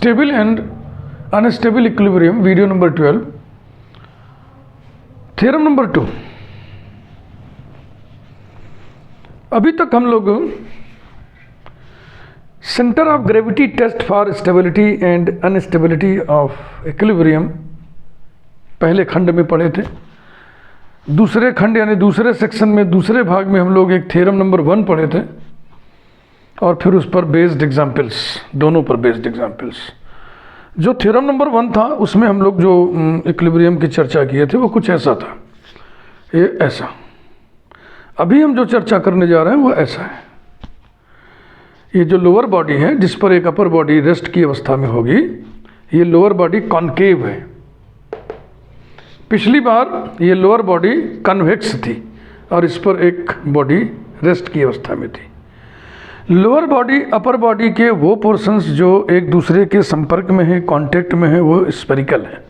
Stable and unstable equilibrium, video number 12। Theorem number 2। अभी तक हम लोग centre of gravity test for stability and unstability of equilibrium पहले खंड में पढ़े थे। दूसरे खंड यानी दूसरे सेक्शन में, दूसरे भाग में हम लोग एक थ्योरम नंबर 1 पढ़े थे और फिर उस पर बेस्ड एग्जाम्पल्स, दोनों पर बेस्ड एग्जाम्पल्स। जो थ्योरम नंबर 1 था उसमें हम लोग जो इक्विलिब्रियम की चर्चा किए थे वो कुछ ऐसा था, ये ऐसा। अभी हम जो चर्चा करने जा रहे हैं वो ऐसा है। ये जो लोअर बॉडी है जिस पर एक अपर बॉडी रेस्ट की अवस्था में होगी, ये लोअर बॉडी कॉन्केव है। पिछली बार ये लोअर बॉडी कन्वेक्स थी और इस पर एक बॉडी रेस्ट की अवस्था में थी। लोअर बॉडी अपर बॉडी के वो पोर्शंस जो एक दूसरे के संपर्क में है, कांटेक्ट में है, वो स्फेरिकल है,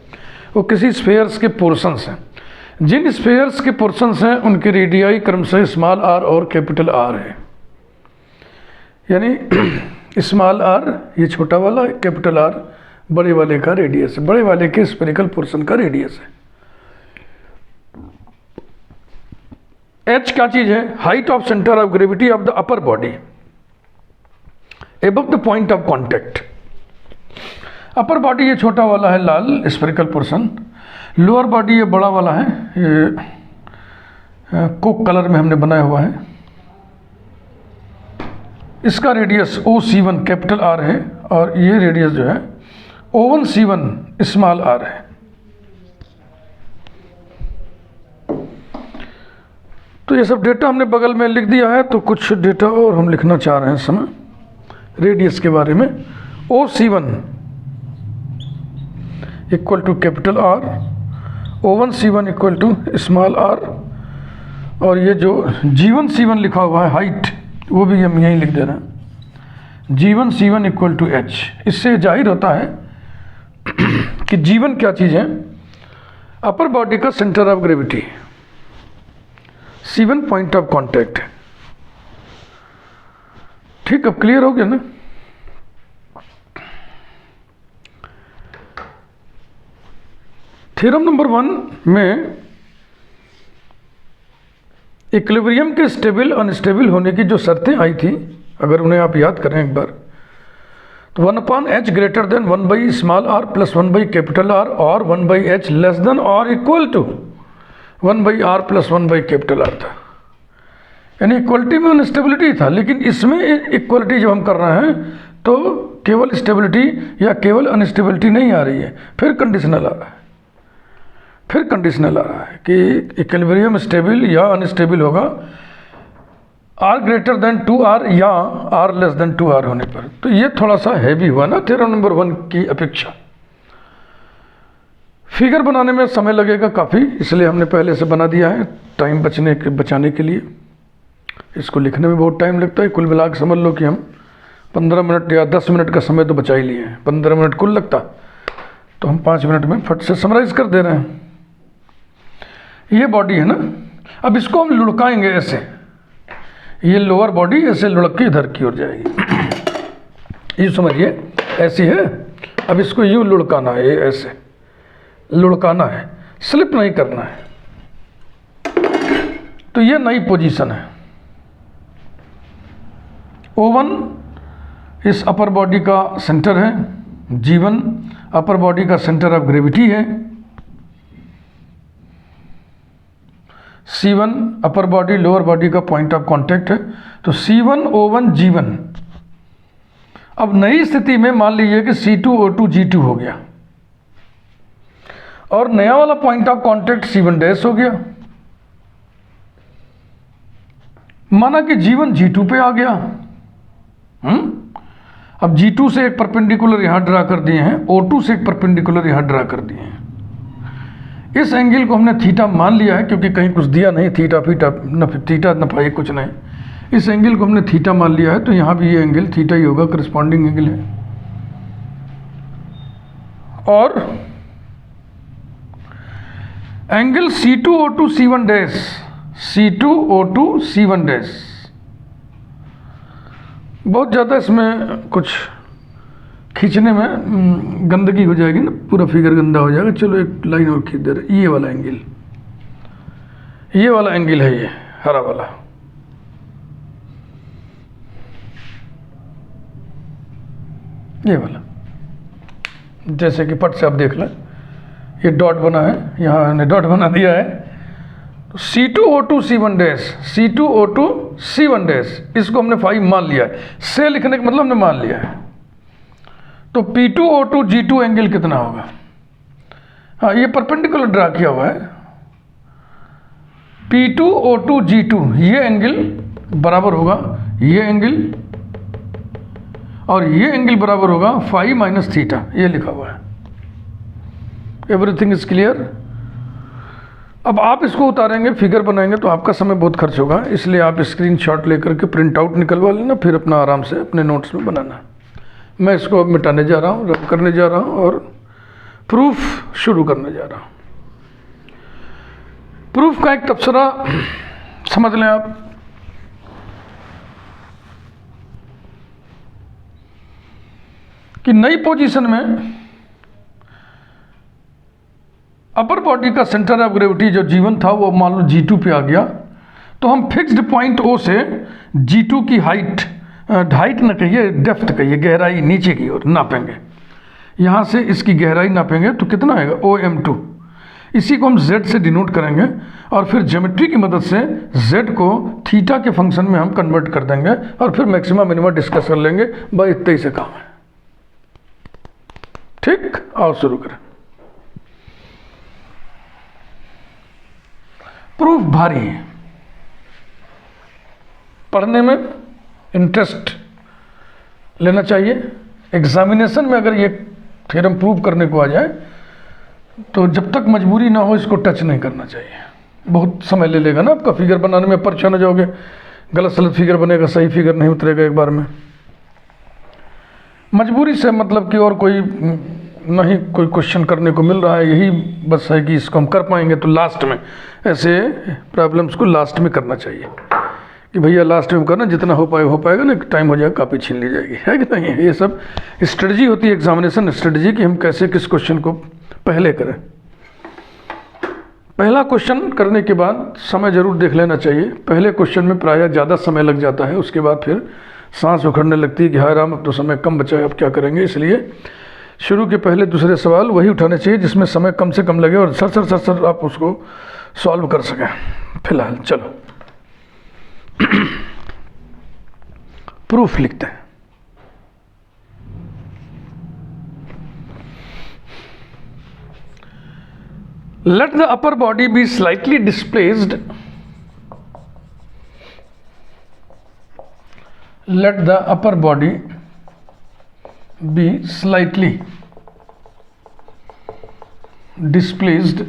वो किसी स्फेयर्स के पोर्शंस हैं। जिन स्फेयर्स के पोर्शंस हैं उनके रेडियाई क्रमशः स्मॉल आर और कैपिटल आर है। यानी स्मॉल आर ये छोटा वाला, कैपिटल आर बड़े वाले का रेडियस है, बड़े वाले के स्फेरिकल पोर्शन का रेडियस है। एच क्या चीज है? Height of centre of gravity of the upper body above the point of contact. Upper body ये छोटा वाला है, लाल स्फेरिकल पोर्शन। लोअर बॉडी ये बड़ा वाला है, ये कोक कलर में हमने बनाया हुआ है। इसका रेडियस OC1 कैपिटल आर है और ये रेडियस जो है O1C1 स्मॉल आर है। तो ये सब डेटा हमने बगल में लिख दिया है, तो कुछ डेटा और हम लिखना चाह रहे हैं इस समय रेडियस के बारे में। OC1 equal to capital R, O1C1 equal to small r, और ये जो G1C1 लिखा हुआ है हाइट, वो भी हम यहीं लिख दे रहे हैं, G1C1 इक्वल टू H। इससे जाहिर होता है कि G1 क्या चीज़ है? अपर बॉडी का centre of gravity, C1 point of contact है। ठीक, अब क्लियर हो गया ना? थ्योरम नंबर 1 में इक्विलिब्रियम के स्टेबल अनस्टेबल होने की जो शर्तें आई थी, अगर उन्हें आप याद करें एक बार, तो 1/h greater than 1 small r plus 1 capital R और 1/h लेस देन और इक्वल टू 1/r प्लस 1 कैपिटल आर था। यानी इक्वलिटी में अनस्टेबिलिटी था, लेकिन इसमें इक्वलिटी जब हम कर रहे हैं तो केवल स्टेबिलिटी या केवल अनस्टेबिलिटी नहीं आ रही है, फिर कंडीशनल आ रहा है। फिर कंडीशनल आ रहा है कि इक्विलिब्रियम स्टेबल या अनस्टेबल होगा r ग्रेटर देन 2r या r लेस देन 2r होने पर। तो ये थोड़ा सा हैवी हुआ ना थ्योरम नंबर 1 की अपेक्षा। फिगर बनाने में समय लगेगा काफ़ी, इसलिए हमने पहले से बना दिया है टाइम बचाने के लिए। इसको लिखने में बहुत टाइम लगता है। कुल मिला के समझ लो कि हम 15 मिनट या 10 मिनट का समय तो बचा ही लिए हैं। 15 मिनट कुल लगता, तो हम 5 मिनट में फट से समराइज कर दे रहे हैं। ये बॉडी है ना, अब इसको हम लुढ़काएंगे ऐसे, ये लोअर बॉडी ऐसे लुढ़क के इधर की ओर जाएगी, ये समझिए ऐसी है। अब इसको यूँ लुढ़काना है, ये ऐसे लुढ़काना है, स्लिप नहीं करना है। तो ये नई पोजीशन है। O1 इस अपर बॉडी का सेंटर है, G1 अपर बॉडी का सेंटर ऑफ ग्रेविटी है, C1 upper body lower body का पॉइंट ऑफ कांटेक्ट है। तो C1 O1 G1। अब नई स्थिति में मान लीजिए कि C2 O2 G2 हो गया और नया वाला point of contact C1 dash हो गया। माना कि G1 G2 पे आ गया। अब G2 से एक परपेंडिकुलर यहां ड्रा कर दिए हैं, O2 से एक परपेंडिकुलर यहां ड्रा कर दिए हैं। इस एंगल को हमने थीटा मान लिया है क्योंकि कहीं कुछ दिया नहीं, थीटा न फाई कुछ नहीं। इस एंगल को हमने थीटा मान लिया है, तो यहाँ भी ये एंगल थीटा ही होगा, करस्पॉन्डिंग एंगल है। और angle C2O2 C1 dash, C2O2 C1 dash, बहुत ज़्यादा इसमें कुछ खींचने में गंदगी हो जाएगी ना, पूरा फिगर गंदा हो जाएगा। चलो एक लाइन और खींच दे रहे, ये वाला एंगल, ये वाला एंगल है, ये हरा वाला। ये वाला, जैसे कि पट से आप देख लें, ये डॉट बना है, यहाँ हमने डॉट बना दिया है। तो C2O2 C1 dash, C2O2 C1 dash, इसको हमने 5 मान लिया है। से लिखने का मतलब हमने मान लिया है। तो P2O2 G2 एंगल कितना होगा? हाँ, ये परपेंडिकुलर ड्रा किया हुआ है। P2O2 G2, ये एंगल बराबर होगा ये एंगल, और ये एंगल बराबर होगा 5 माइनस थीटा, ये लिखा हुआ है। Everything is clear. अब आप इसको उतारेंगे, फिगर बनाएंगे तो आपका समय बहुत खर्च होगा, इसलिए आप स्क्रीनशॉट लेकर के प्रिंट आउट निकलवा लेना, फिर अपना आराम से अपने नोट्स में बनाना। मैं इसको अब मिटाने जा रहा हूँ, रब करने जा रहा हूँ और प्रूफ शुरू करने जा रहा हूँ। प्रूफ का एक तबसरा समझ लें आप। कि नई पोजीशन में अपर बॉडी का सेंटर ऑफ ग्रेविटी जो G1 था वो मान लो G2 पे आ गया, तो हम फिक्स्ड पॉइंट O से G2 की हाइट न कहिए, डेप्थ कहिए, गहराई नीचे की ओर नापेंगे। यहाँ से इसकी गहराई नापेंगे तो कितना आएगा? OM2। इसी को हम Z से डिनोट करेंगे और फिर ज्योमेट्री की मदद से Z को थीटा के फंक्शन में हम कन्वर्ट कर देंगे और फिर मैक्सिमा मिनिमा डिस्कस कर लेंगे। भाई इतना ही से काम है। ठीक, आओ शुरू करें। प्रूफ भारी है, पढ़ने में इंटरेस्ट लेना चाहिए। एग्जामिनेशन में अगर ये थ्योरम प्रूव करने को आ जाए तो जब तक मजबूरी ना हो इसको टच नहीं करना चाहिए। बहुत समय ले लेगा ना आपका, फिगर बनाने में परेशान हो जाओगे, गलत सलत फिगर बनेगा, सही फिगर नहीं उतरेगा एक बार में। मजबूरी से मतलब कि और कोई नहीं, कोई क्वेश्चन करने को मिल रहा है, यही बस है कि इसको हम कर पाएंगे तो लास्ट में ऐसे प्रॉब्लम्स को लास्ट में करना चाहिए कि भैया लास्ट में करना, जितना हो पाएगा ना, टाइम हो जाएगा कापी छीन ली जाएगी, है कि नहीं? ये सब स्ट्रेटजी होती है, एग्जामिनेशन स्ट्रेटजी, कि हम कैसे किस क्वेश्चन को पहले करें। पहला क्वेश्चन करने के बाद समय जरूर देख लेना चाहिए। पहले क्वेश्चन में प्रायः ज़्यादा समय लग जाता है, उसके बाद फिर सांस उखड़ने लगती है कि हाय राम अब तो समय कम बचा है, अब क्या करेंगे। इसलिए शुरू के पहले दूसरे सवाल वही उठाने चाहिए जिसमें समय कम से कम लगे और सर आप उसको सॉल्व कर सकें। फिलहाल चलो प्रूफ लिखते हैं। Let the upper body be slightly displaced. Let the upper body be slightly displaced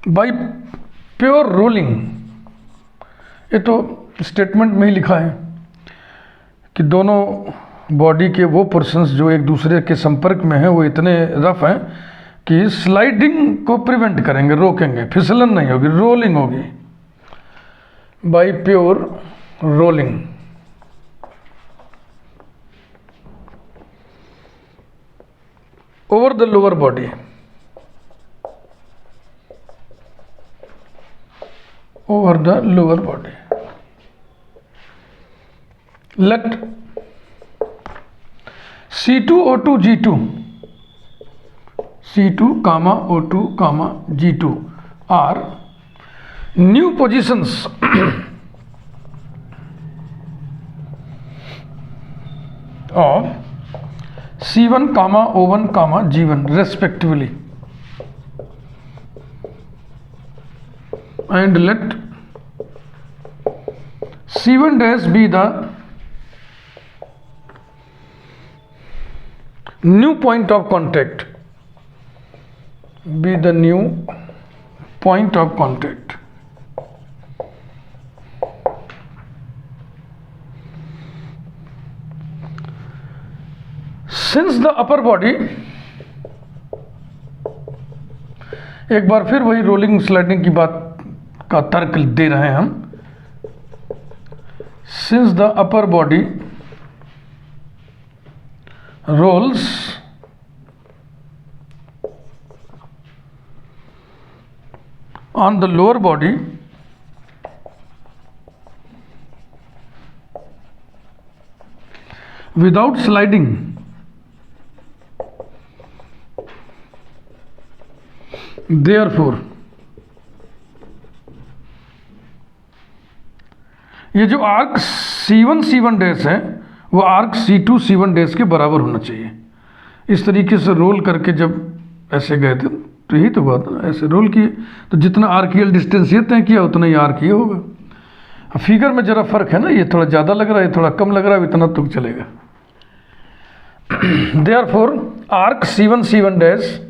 by pure rolling। ये तो स्टेटमेंट में ही लिखा है कि दोनों बॉडी के वो पोर्शंस जो एक दूसरे के संपर्क में हैं वो इतने रफ हैं कि स्लाइडिंग को प्रिवेंट करेंगे, रोकेंगे, फिसलन नहीं होगी, रोलिंग होगी। By pure rolling over the lower body, over the lower body. Let C2O2 G2, C2 comma O2 comma G2 are new positions of C1 comma O1 comma G1 respectively, and let C1 dash be the new point of contact, be the new point of contact. Since the upper body, एक बार फिर वही rolling sliding की बात का तर्क दे रहे हैं हम। since the upper body rolls on the lower body without sliding, therefore ये जो आर्क C1 C1 डैश है वो आर्क C2 C1 डैश के बराबर होना चाहिए। इस तरीके से रोल करके जब ऐसे गए थे तो यही तो बात है, ऐसे रोल किए तो जितना आर्कियल डिस्टेंस ये तय किया उतना ही आर्क ये होगा। अब फिगर में जरा फर्क है ना, ये थोड़ा ज़्यादा लग रहा है, थोड़ा कम लग रहा है, इतना तो चलेगा। Therefore arc C1 C1 dash,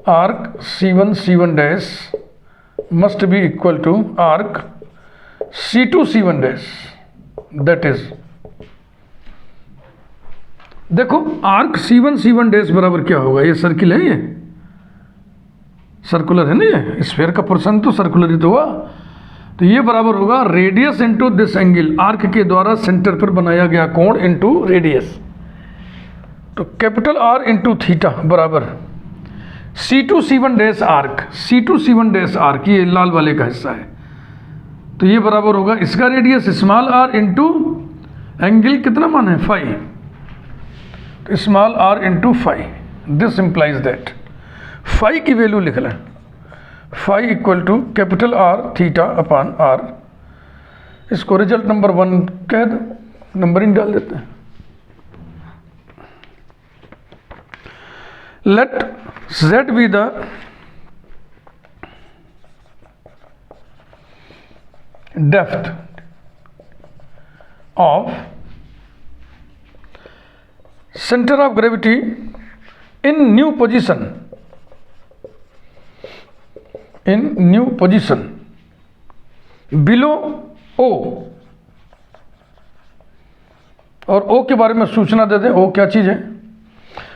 arc C1 C1 dash must be equal to arc C2 C1 dash. That is, देखो आर्क C1 C1 डैश बराबर क्या होगा, ये सर्किल है, ये सर्कुलर है ना, ये स्फीयर का पोर्शन तो सर्कुलर ही तो हुआ, तो ये बराबर होगा radius into this angle, arc के द्वारा सेंटर पर बनाया गया कोण इंटू रेडियस। तो कैपिटल R इंटू थीटा बराबर C2 C1 dash arc, C2 C1 dash arc ये लाल वाले का हिस्सा है, तो ये बराबर होगा इसका radius small r into angle कितना मान है फाई, तो small r into phi. This implies that phi की वैल्यू लिख लें, phi equal to capital R theta upon R। इसको रिजल्ट नंबर 1 कह दो, नंबरिंग डाल देते हैं। Let Z be the depth of centre of gravity in new position, in new position below O, और O के बारे में सूचना दे दें। O क्या चीज़ है,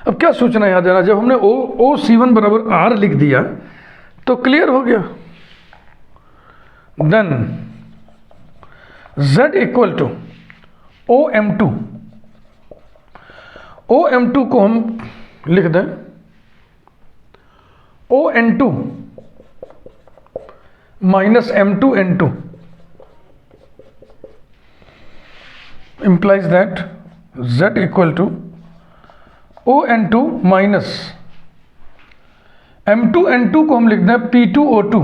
अब क्या सूचना याद देना, जब हमने O C1 बराबर R लिख दिया तो क्लियर हो गया। Then Z equal to OM2, OM2 को हम लिख दें ON2 minus M2N2 implies that Z equal to ON2 minus M2N2 को हम लिख दें P2O2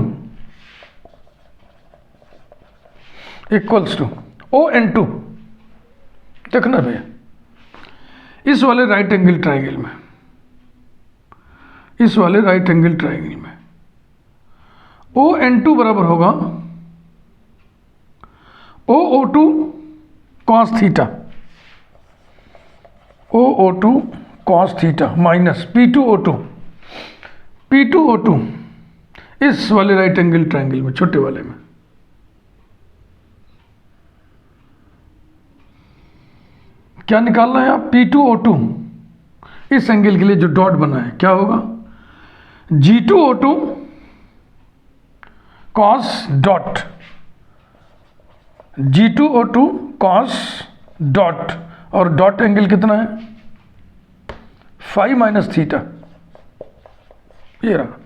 इक्वल्स टू ON2। देखना भैया इस वाले राइट एंगल ट्राइंगल में, इस वाले राइट एंगल ट्राइंगल में ON2 बराबर होगा OO2 cos theta, OO2 cos theta minus P2O2, P2O2 इस वाले राइट एंगल ट्राइंगल में, छोटे वाले में। क्या निकालना है आप, P2O2 इस एंगल के लिए जो डॉट बना है क्या होगा G2O2 cos dot, G2O2 cos dot, और डॉट एंगल कितना है फाई माइनस थीटा, ये रहा।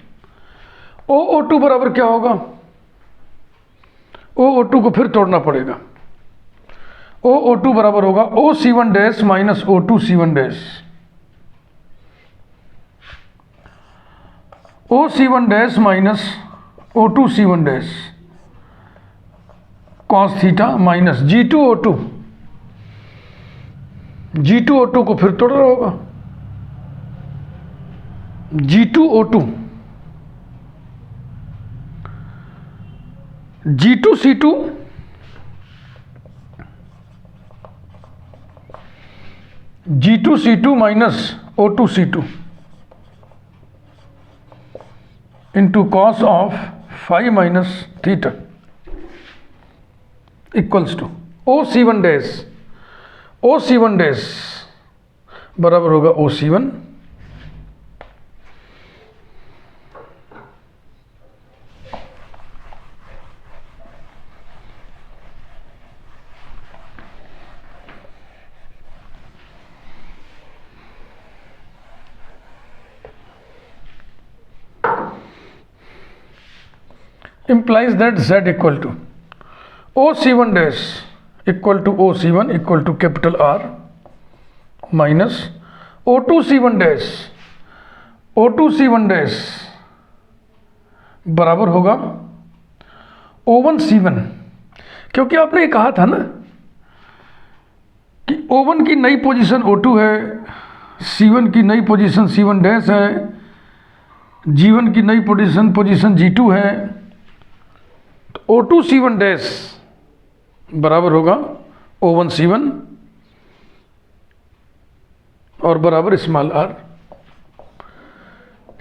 OO2 बराबर क्या होगा, OO2 को फिर तोड़ना पड़ेगा, OO2 बराबर होगा OC1 dash minus O2 C1 dash, OC1 dash minus O2 C1 dash cos theta minus G2O2, G2O2 को फिर तोड़ना होगा G2O2, G2C2 G2C2 minus O2C2 into cos of phi minus theta equals to OC1 dash, OC1 dash बराबर होगा OC1 implies that z equal to OC1 dash equal to OC1 equal to capital R minus O2C1 dash बराबर होगा O1C1, क्योंकि आपने ये कहा था ना कि O1 की नई पोजीशन O2 है, C1 की नई पोजीशन C1 डैश है, G1 की नई पोजीशन G2 है, तो O2C1 डैश बराबर होगा O1C1 और बराबर small r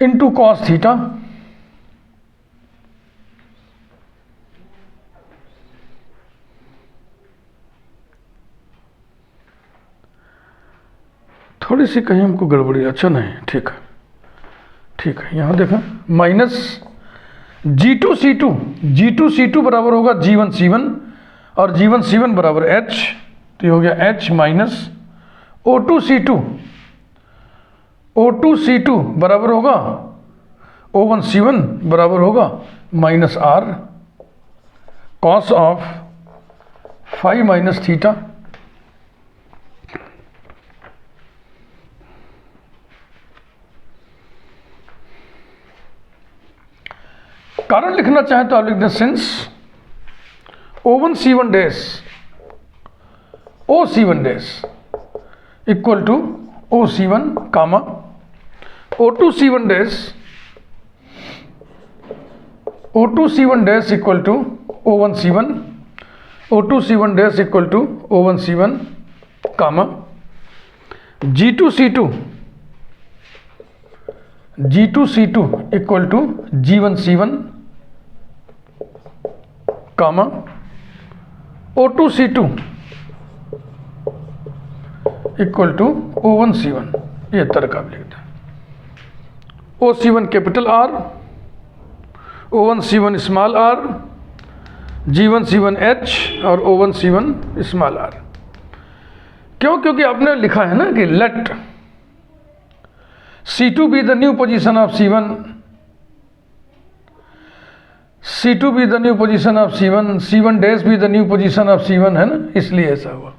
into cos theta थोड़ी सी कहीं हमको गड़बड़ी, अच्छा नहीं, ठीक है ठीक है, यहाँ देखा माइनस G2C2 बराबर होगा G1C1 और G1C1 बराबर H, तो ये हो गया H माइनस O2C2 बराबर होगा O1C1 बराबर होगा minus R cos of phi minus theta. कारण लिखना चाहे तो आप लिख दें since O1C1 dash OC1 dash equal to OC1 comma O2C1 dash equal to O1C1 dash equal to O1C1 comma G2C2 equal to G1C1 comma O2C2 equal to O1C1, ये तर्क आप लिख दें। OC1 capital R, O1C1 small r, G1C1 H और O1C1 small r। क्यों? क्योंकि आपने लिखा है ना कि late C2 be the new position of C1, C2 be the new position of C1, C1 dash be the new position of C1, है ना, इसलिए ऐसा हुआ।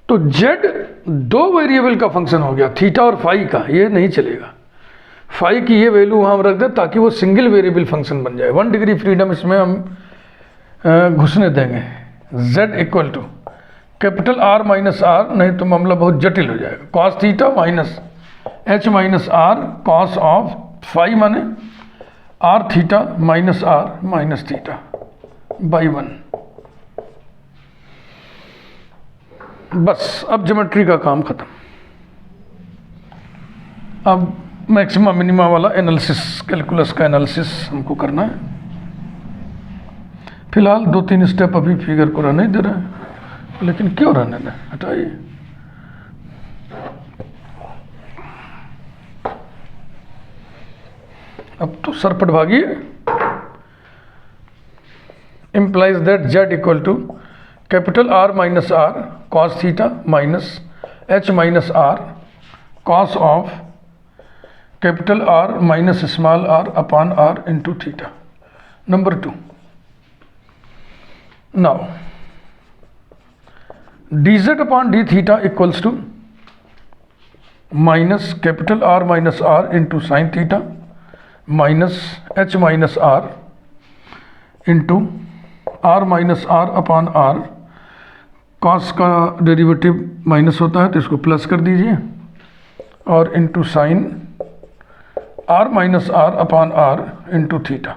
तो Z दो वेरिएबल का फंक्शन हो गया, थीटा और फाई का, ये नहीं चलेगा। फाई की ये वैल्यू वहाँ हम रख दें ताकि वो सिंगल वेरिएबल फंक्शन बन जाए। 1 डिग्री फ्रीडम इसमें हम घुसने देंगे। Z equal to capital R minus R, नहीं तो मामला बहुत जटिल हो जाएगा। Cos theta minus H minus R cos of phi माने R theta minus R minus theta by 1। बस अब ज्योमेट्री का काम खत्म। अब मैक्सिमा मिनिमा वाला एनालिसिस, कैलकुलस का एनालिसिस हमको करना है। फिलहाल 2-3 स्टेप अभी फिगर को रहने दे रहे हैं, लेकिन क्यों रहने दें, हटाइए। अब तो सरपट भागिए। implies that Z equal to capital R minus R cos theta minus H minus R cos of capital R minus small r upon R into theta. Number 2, now dz upon d theta equals to minus capital R minus R into sine theta minus H minus R into R minus R upon R। Cos का derivative minus होता है तो इसको plus कर दीजिए, और into sine R minus R upon R into theta.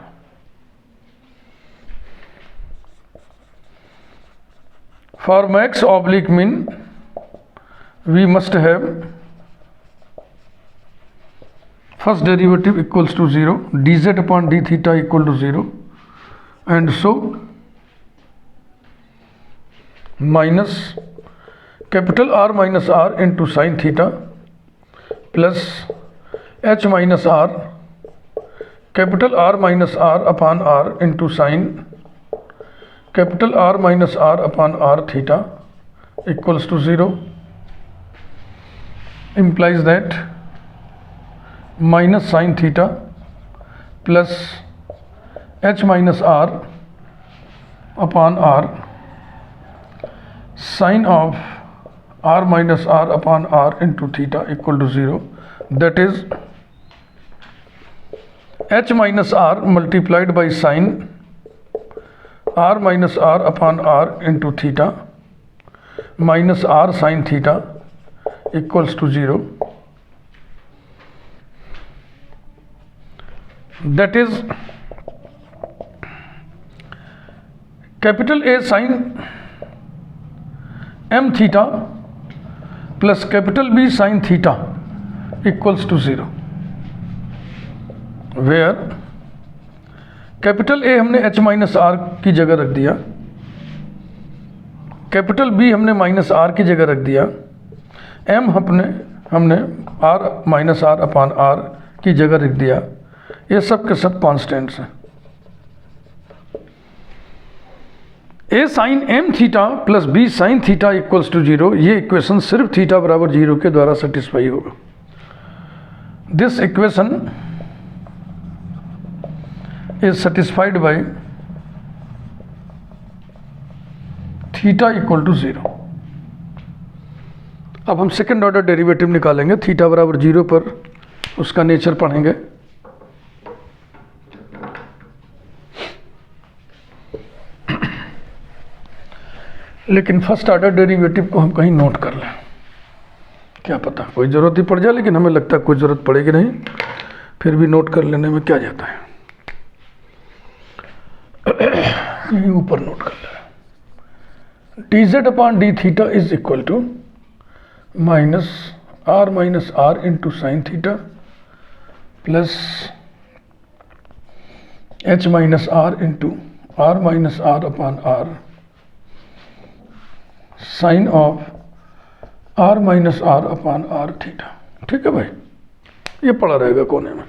For max oblique mean, we must have first derivative equals to 0, dz upon d theta equal to 0, and so minus capital R minus R into sin theta plus H minus R capital R minus R upon R into sin capital R minus R upon R theta equals to 0, implies that minus sin theta plus H minus R upon R sine of R minus R upon R into theta equal to 0, that is H minus R multiplied by sine R minus R upon R into theta minus R sine theta equals to 0, that is capital A sine M theta plus capital B sine theta equals to 0, where capital A हमने H minus R की जगह रख दिया, capital B हमने minus R की जगह रख दिया, एम हमने R minus R upon R की जगह रख दिया। ये सब के सब कॉन्स्टेंट्स हैं। A sine M theta plus B sine theta equals to 0, ये इक्वेशन सिर्फ थीटा बराबर 0 के द्वारा सेटिस्फाई होगा। This equation is satisfied by theta equal to 0। अब हम सेकेंड ऑर्डर डेरिवेटिव निकालेंगे थीटा बराबर 0 पर, उसका नेचर पढ़ेंगे। लेकिन फर्स्ट ऑर्डर डेरिवेटिव को हम कहीं नोट कर लें, क्या पता कोई ज़रूरत ही पड़ जाए, लेकिन हमें लगता है कोई ज़रूरत पड़ेगी नहीं, फिर भी नोट कर लेने में क्या जाता है। ये ऊपर नोट कर लें, d z upon d theta is equal to minus R into sine theta plus H minus R into R minus R upon R sine of R minus R upon R theta. ठीक है भाई, ये पड़ा रहेगा कोने में।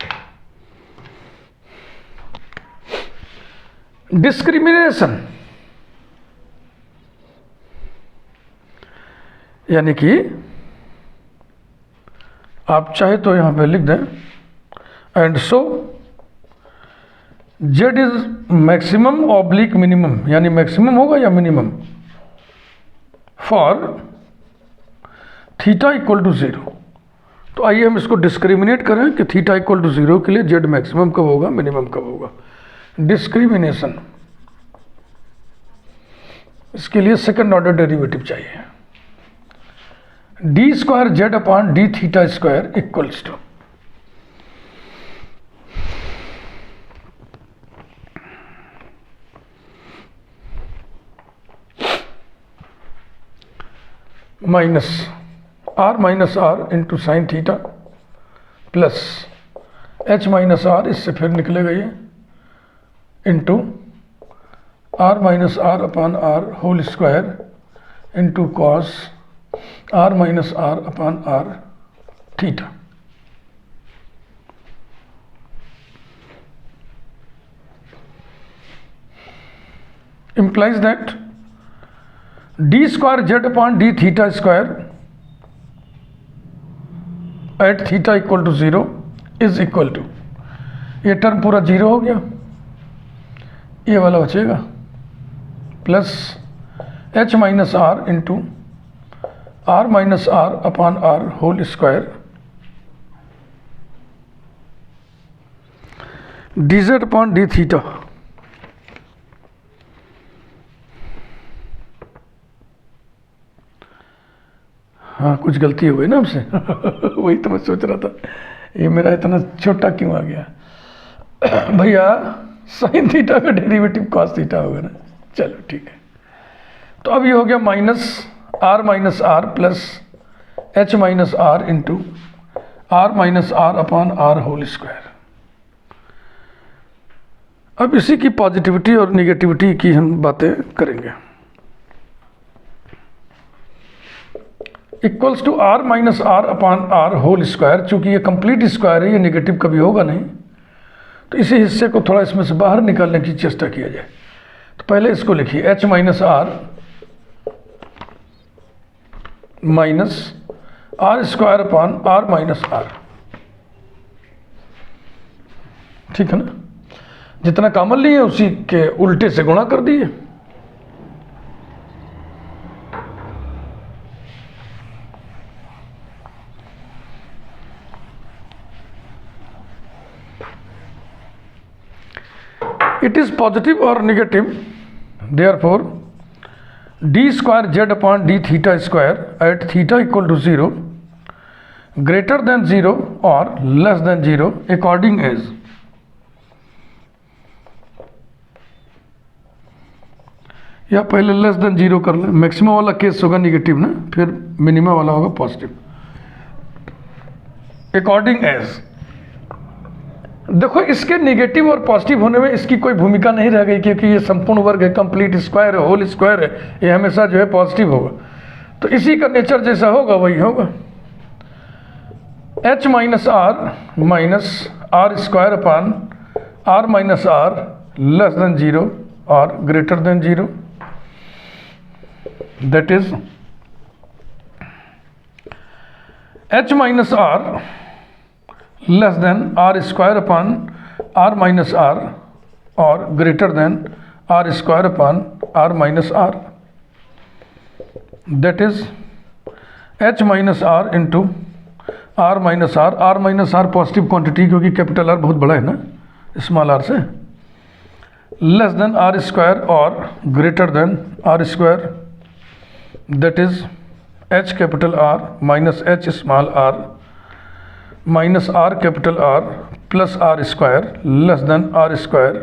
Discrimination यानी कि आप चाहे तो यहां पे लिख दें, and so Z is maximum oblique minimum, यानी मैक्सिमम होगा या minimum for theta equal to 0। तो आइए हम इसको डिस्क्रिमिनेट करें कि थीटा इक्वल टू 0 के लिए जेड मैक्सिमम कब होगा, मिनिमम कब होगा। डिस्क्रिमिनेशन, इसके लिए सेकंड ऑर्डर डेरिवेटिव चाहिए। D square z upon d theta square equals to minus R into sine theta plus H minus R, इससे फिर निकलेगा ये, into R minus R upon R whole square into cos R minus R upon R theta. implies that d square z upon d theta square at theta equal to 0 is equal to, ये term पूरा 0 हो गया, ये वाला बचेगा plus H minus R into R minus R upon R whole square d z upon d theta. हाँ, कुछ गलती हो गई ना हमसे वही तो मैं सोच रहा था, ये मेरा इतना छोटा क्यों आ गया भैया। साइन थीटा का डेरिवेटिव कॉस थीटा होगा ना, चलो ठीक है। तो अब ये हो गया minus R plus H minus R into R minus R upon R whole square. अब इसी की पॉजिटिविटी और निगेटिविटी की हम बातें करेंगे। Equals to R minus R upon R whole square, चूंकि ये कंप्लीट स्क्वायर है, ये नेगेटिव कभी होगा नहीं, तो इसी हिस्से को थोड़ा इसमें से बाहर निकालने की चेष्टा किया जाए। तो पहले इसको लिखिए, H minus R square upon R minus R, ठीक है ना। जितना कॉमन लिए उसी के उल्टे से गुणा कर दिए। It is positive or negative, therefore d square z upon d theta square at theta equal to 0 greater than 0 or less than 0 according as या पहले लेस देन 0 कर ले, मैक्सिमम वाला केस होगा निगेटिव ना, फिर मिनिमम वाला होगा पॉजिटिव। अकॉर्डिंग एज, देखो इसके नेगेटिव और पॉजिटिव होने में इसकी कोई भूमिका नहीं रह गई, क्योंकि ये संपूर्ण वर्ग है, कंप्लीट स्क्वायर है, होल स्क्वायर है, ये हमेशा जो है पॉजिटिव होगा। तो इसी का नेचर जैसा होगा वही होगा। h minus R square upon R minus R less than 0 और greater than 0, that is h minus R less than R square upon R minus R और greater than R square upon R minus R, that is h minus R into R minus R positive quantity, क्योंकि capital R बहुत बड़ा है ना small R से, less than R square और greater than R square, that is h capital R minus h small R minus R capital R plus R square less than R square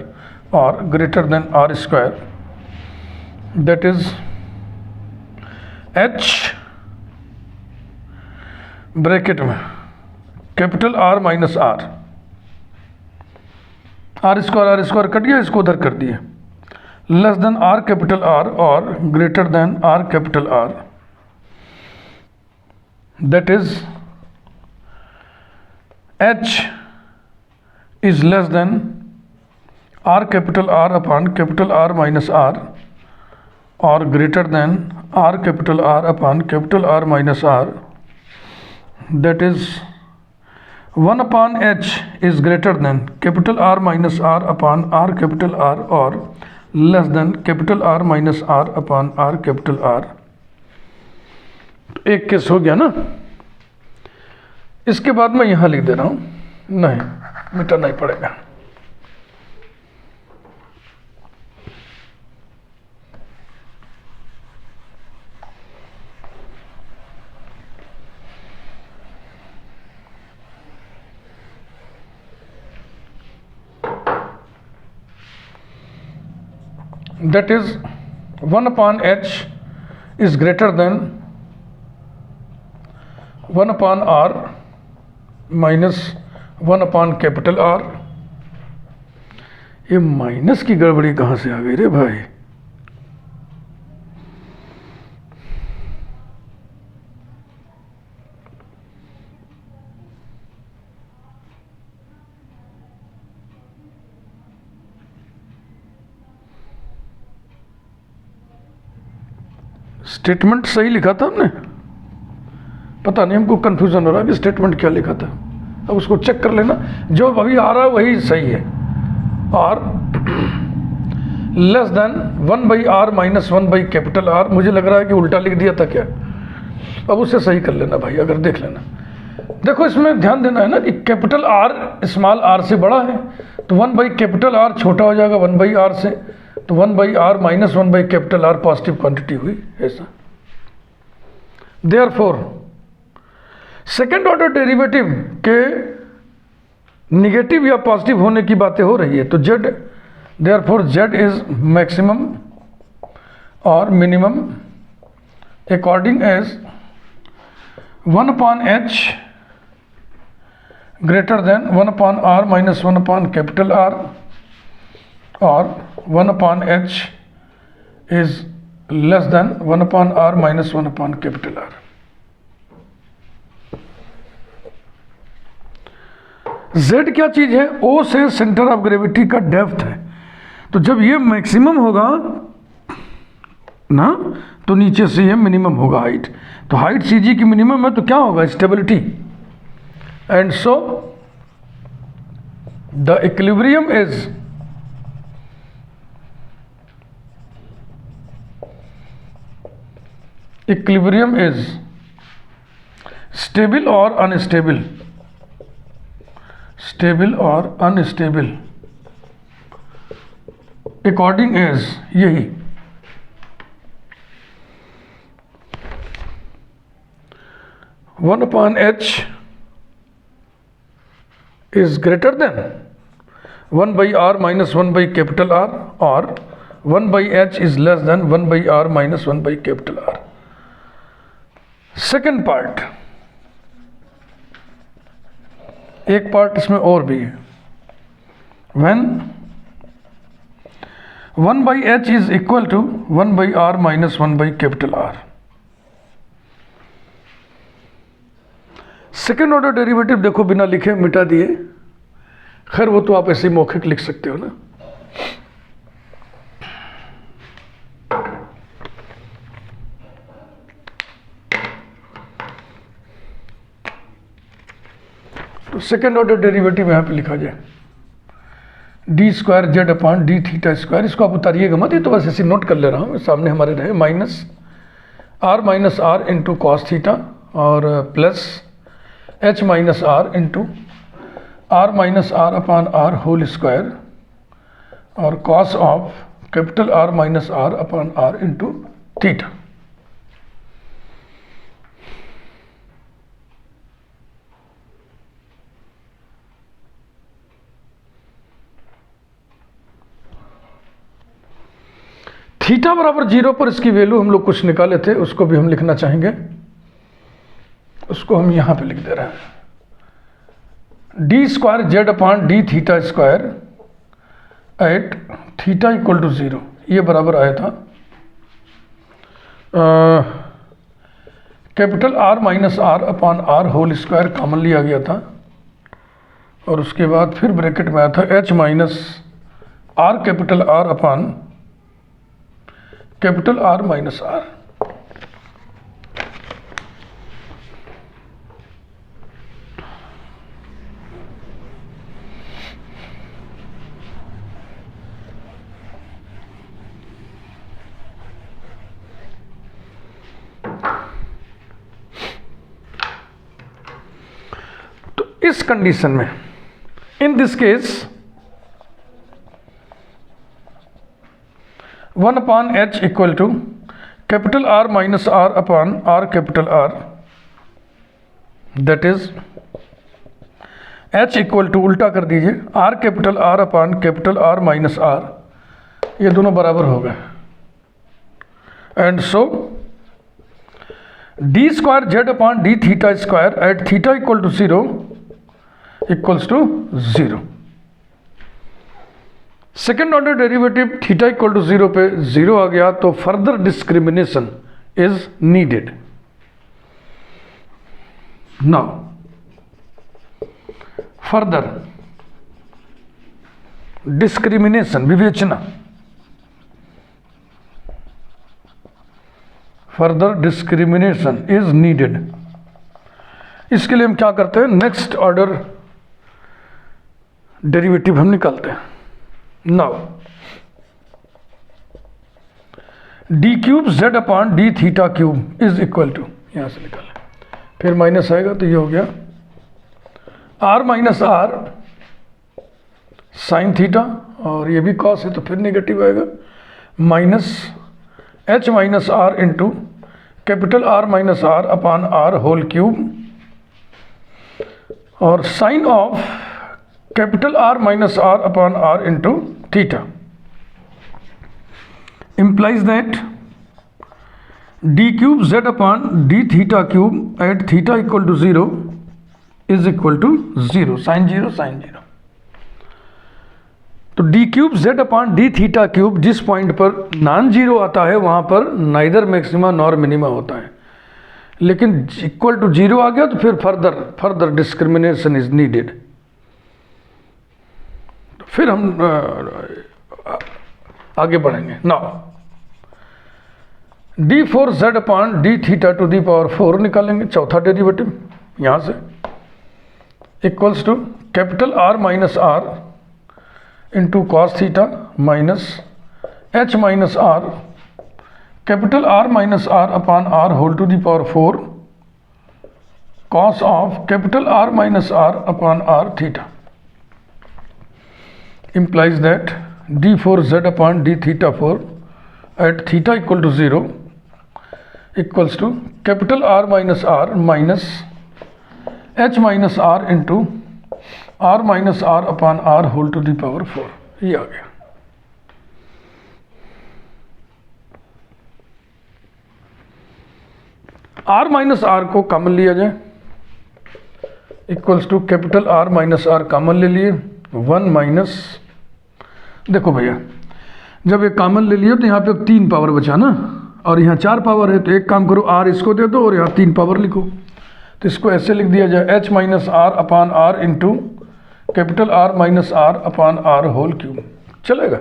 और greater than R square, that is h bracket में capital R minus R square cut गया, इसको उधर कर दिए, less than R capital R और greater than R capital R, that is h is less than R capital R upon capital R minus R और greater than R capital R upon capital R minus R, that is 1 upon h is greater than capital R minus R upon R capital R और less than capital R minus R upon R capital R. एक case हो गया ना। इसके बाद मैं यहाँ लिख दे रहा हूँ, नहीं मिटाना ही पड़ेगा। That is 1 upon h is greater than 1 upon r minus 1 upon capital are. ये माइनस की गड़बड़ी कहाँ से आ गई रे भाई? स्टेटमेंट सही लिखा था हमने, पता नहीं हमको कंफ्यूजन हो रहा है कि स्टेटमेंट क्या लिखा था। अब उसको चेक कर लेना, जो अभी आ रहा है वही सही है। और less than 1 by R minus 1 by capital R, मुझे लग रहा है कि उल्टा लिख दिया था क्या। अब उसे सही कर लेना भाई, अगर देख लेना। देखो इसमें ध्यान देना है ना कि कैपिटल आर स्मॉल आर से बड़ा है, तो 1 बाई कैपिटल आर छोटा हो जाएगा 1 बाई आर से, तो 1 by R minus 1 by capital R positive quantity हुई ऐसा। देयरफॉर सेकेंड ऑर्डर डेरिवेटिव के निगेटिव या पॉजिटिव होने की बातें हो रही है, तो Z, therefore Z is maximum और minimum according as 1 upon H greater than 1 upon R minus 1 upon capital R और 1 upon H is less than 1 upon R minus 1 upon capital R. Z क्या चीज है? O से centre of gravity का depth है। तो जब ये मैक्सिमम होगा ना, तो नीचे से ये मिनिमम होगा हाइट। तो हाइट CG की मिनिमम है, तो क्या होगा? Stability. And so the equilibrium is equilibrium is stable और अनस्टेबल, स्टेबल और अनस्टेबल अकॉर्डिंग एज, यही 1/h is greater than 1/r minus 1 by capital R, or 1/h is less than 1/r minus 1 by capital R. Second part, एक part इसमें और भी है, when 1/h is equal to 1/r minus 1 by capital R. Second order derivative देखो बिना लिखे मिटा दिए, खैर वो तो आप ऐसे मौखिक लिख सकते हो ना। तो सेकेंड ऑर्डर डेरिवेटिव यहां पे लिखा जाए D square z upon d theta square, इसको आप उतारिएगा मत, ये तो बस ऐसे नोट कर ले रहा हूं, सामने हमारे रहे, minus R into cos theta और plus h minus R into R minus R upon R whole square और cos of capital R minus R upon R into theta. Theta बराबर 0 पर इसकी वैल्यू हम लोग कुछ निकाले थे, उसको भी हम लिखना चाहेंगे, उसको हम यहां पे लिख दे रहे हैं, d square z upon d theta square at theta equal to 0, ये बराबर आया था capital R minus R upon R whole square common लिया गया था, और उसके बाद फिर ब्रैकेट में आया था h minus R capital R upon capital R minus R. इस कंडीशन में, in this case 1/h equal to capital R minus R upon R capital R, that is h equal to, उल्टा कर दीजिए, R capital R upon capital R minus R, ये दोनों बराबर हो गए, and so d square z upon d theta square at theta equal to 0 equals to 0। Second order derivative theta equal to 0 पे 0 आ गया, तो further discrimination is needed. Now further discrimination, विवेचना, further discrimination is needed. इसके लिए हम क्या करते हैं, नेक्स्ट ऑर्डर डेरिवेटिव हम निकालते हैं। Now d cube z upon d theta cube is equal to, यहां से निकालें, फिर माइनस आएगा तो ये हो गया R minus R sine theta, और ये भी कॉस है तो फिर नेगेटिव आएगा, minus H minus R into capital R minus R upon R whole cube, और sine of capital R minus R upon R into theta implies that d cube z upon d theta cube at theta equal to 0 is equal to 0, sin 0 sin 0। तो d cube z upon d theta cube जिस point पर non zero आता है वहां पर neither maxima nor minima होता है, लेकिन इक्वल टू 0 आ गया तो फिर फर्दर डिस्क्रिमिनेशन इज नीडेड। फिर हम आगे बढ़ेंगे। Now d4z upon d theta to the power 4 निकालेंगे, चौथा डेरिवेटिव यहां से, equals to capital R minus R into cos theta minus H minus R capital R minus R upon R whole to the power 4 cos of capital R minus R upon R theta implies that d4z upon d theta 4 at theta equal to 0 equals to capital R minus R minus h minus R into R minus R upon R whole to the power 4. ये आ गया। R minus R को common लिया जाए, equals to capital R minus R common ले लिए, 1 minus, देखो भैया जब एक कॉमन ले लिया तो यहाँ पे 3 पावर बचा ना, और यहाँ 4 पावर है, तो एक काम करो R इसको दे दो और यहाँ 3 पावर लिखो, तो इसको ऐसे लिख दिया जाए h minus R upon R into capital R minus R upon R whole cube. चलेगा?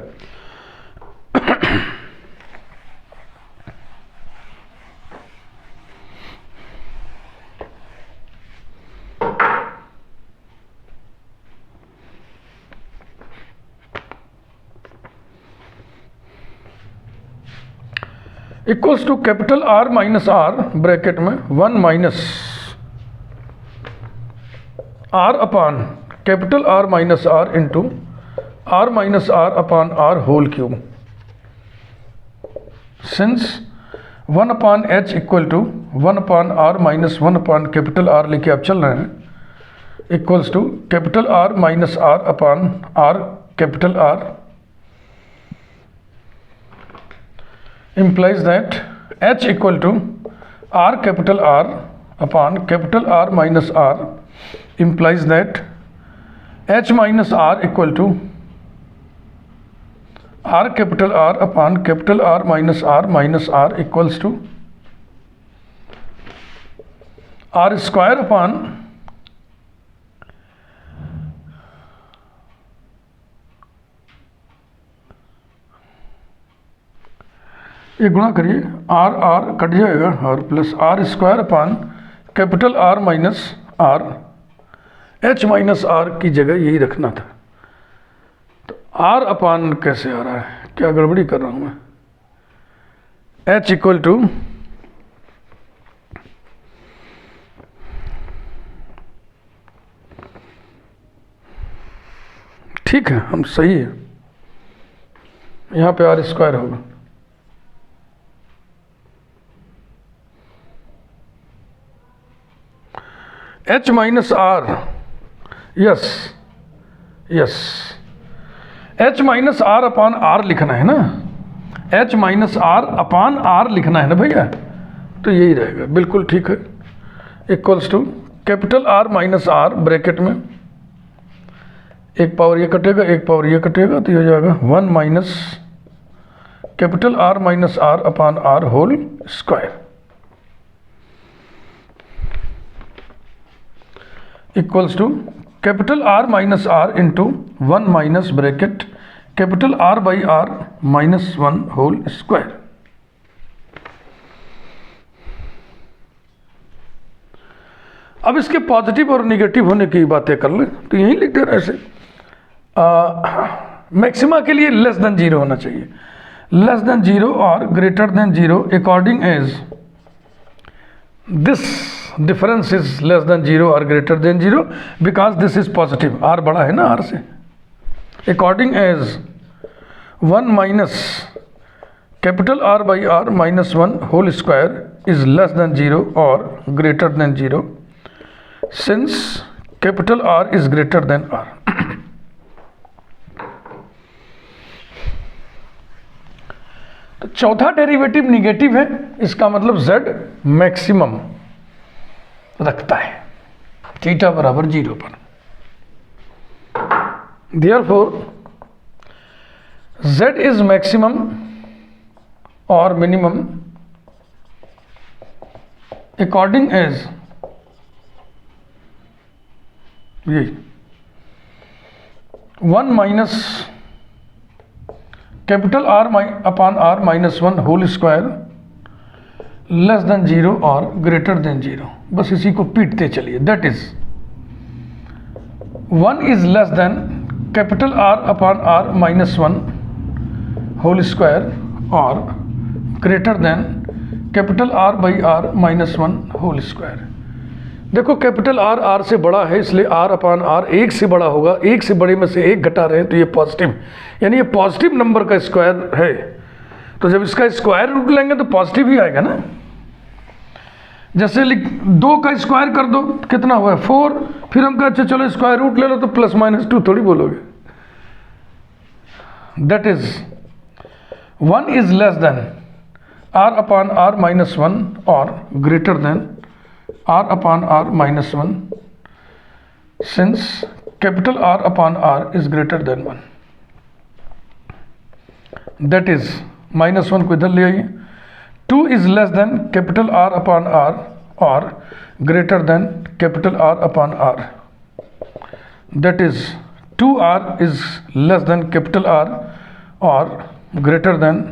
Equals to capital R minus R bracket में 1 minus R upon capital R minus R into R minus R upon R whole cube. Since 1 upon H equal to 1 upon R minus 1 upon capital R लेके आप चल रहे हैं, equals to capital R minus R upon R capital R implies that h equal to R capital R upon capital R minus R implies that h minus R equal to R capital R upon capital R minus R equals to R square upon ये गुणा करिए, are are cut जाएगा और plus R square upon capital R minus R, H minus R की जगह यही रखना था। तो R अपॉन कैसे आ रहा है, क्या गड़बड़ी कर रहा हूँ मैं? H इक्वल टू ठीक है, हम सही है, यहाँ पे R स्क्वायर होगा। H minus R, yes yes, H minus R upon R लिखना है ना, H minus R upon R लिखना है ना भैया, तो यही रहेगा, बिल्कुल ठीक है। Equals to capital R minus R bracket में एक पावर ये कटेगा, एक पावर ये कटेगा, तो ये हो जाएगा 1 minus capital R minus R upon R whole square equals to capital R minus R into 1 minus bracket capital R by R minus 1 whole square. अब इसके पॉजिटिव और निगेटिव होने की बातें कर लें, तो यही लिख दे रहे ऐसे, मैक्सिमा के लिए लेस देन 0 होना चाहिए, लेस देन 0 और greater than 0 according as this difference is less than 0 or greater than 0 because this is positive, R बड़ा है ना R से, according as 1 minus capital R by R minus 1 whole square is less than 0 or greater than 0 since capital R is greater than R। तो चौथा derivative negative है, इसका मतलब Z maximum रखता है थीटा बराबर 0 पर। देयरफॉर Z इज मैक्सिमम और मिनिमम अकॉर्डिंग एज ये 1 minus capital R upon R minus 1 whole square less than 0 और ग्रेटर देन 0, बस इसी को पीटते चलिए। That is 1 is less than capital R upon R minus 1 whole square और greater than capital R by R minus one whole square. देखो capital R R से बड़ा है, इसलिए आर अपान आर एक से बड़ा होगा, एक से बड़े में से एक घटा रहे हैं तो ये पॉजिटिव, यानी ये पॉजिटिव नंबर का स्क्वायर है। तो जब इसका स्क्वायर रूट लेंगे तो पॉजिटिव ही आएगा ना। जैसे 2 का स्क्वायर कर दो कितना हुआ 4, फिर हम कहते चलो स्क्वायर रूट ले लो तो प्लस माइनस 2 थोड़ी बोलोगे। That is 1 is less than R upon R minus 1 और greater than R upon R minus 1 since capital R upon R is greater than 1। That is minus 1 को इधर ले आइए। 2 is less than capital R upon R और greater than capital R upon R. That is 2r is less than capital R और greater than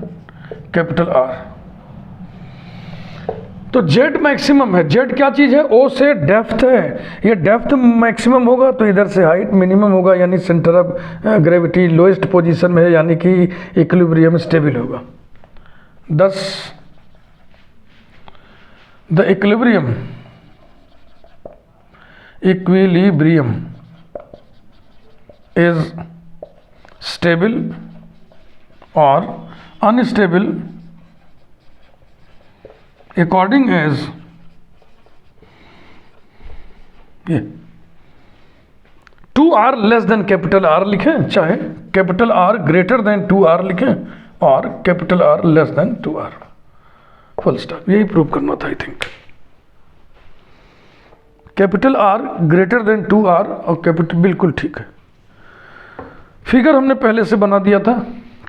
capital R. तो Z maximum है। Z क्या चीज़ है? ओ से डेप्थ है, ये डेप्थ मैक्सिमम होगा तो इधर से हाइट मिनिमम होगा, यानी centre of gravity lowest position में है, यानी कि इक्विलिब्रियम स्टेबल होगा। thus the equilibrium is stable or unstable according as ये 2r less than capital are लिखें, चाहे capital R greater than 2r लिखें और capital R less then 2r, full stop. यही प्रूव करना था I think. Capital R greater than 2r और capital, बिल्कुल ठीक है। फिगर हमने पहले से बना दिया था,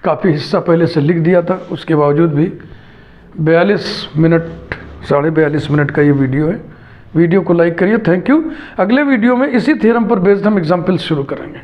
काफ़ी हिस्सा पहले से लिख दिया था, उसके बावजूद भी 42 मिनट 42.5 मिनट का ये वीडियो है। वीडियो को लाइक करिए, थैंक यू। अगले वीडियो में इसी थ्योरम पर बेस्ड हम एग्जाम्पल शुरू करेंगे।